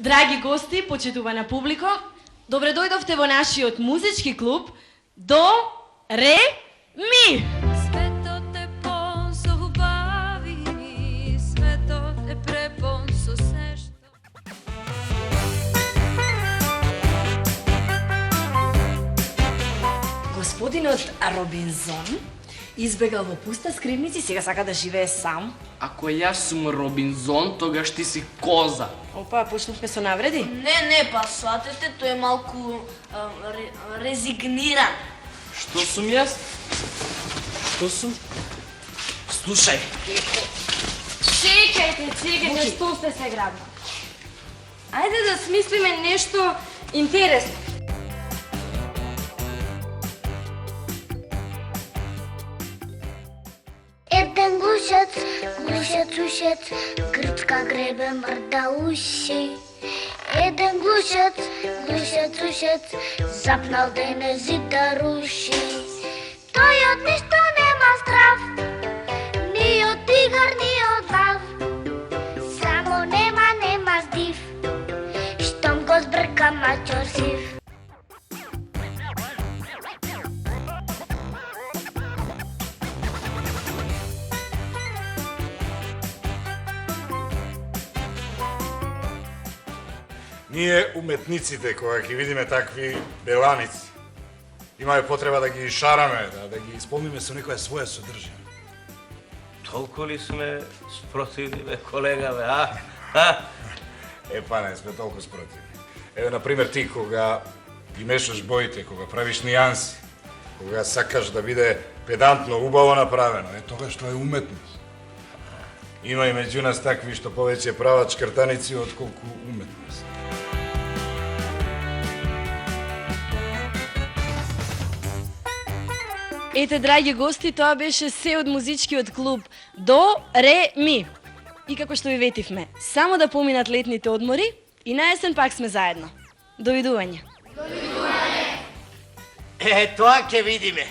Драги гости, почитувана публико, добре дојдовте во нашиот музички клуб До Ре Ми. Светот е полн со убави, светот е препон со се што... Господинот Робинзон избегал во пуста скривница и сега сака да живее сам. Ако јас сум Робинзон, тогаш ти си коза. Опа, почнавме со навреди? Не, па сватете, тој е малку резигниран. Што сум јас? Што сум? Слушај, Чекајте, што сте се грабна? Ајде да смислиме нешто интересно. Еден глушец, глушец, грчка гребе мрда уши. Еден глушец, запнал денези да руши. Тој од ништо нема страв, ни од тигар, ни од лав. Само нема здив, штом го збрка мачор сив. Ние, уметниците, кога ги видиме такви беланици, имаме потреба да ги шараме, да ги исполниме со некоја своја содржина. Толку ли сме спротивни, бе, колега, бе, а? Епа, не сме толку спротивни. Еве, например, ти кога ги мешаш боите, кога правиш нијанси, кога сакаш да биде педантно, убаво направено, тогаш тоа е уметност. Има и меѓу нас такви што повеќе прават шкртаници отколку уметност. Ете, драги гости, тоа беше се од музичкиот клуб До Ре Ми. И како што ви ветивме, само да поминат летните одмори и на есен пак сме заедно. Довидување. Тоа ќе видиме.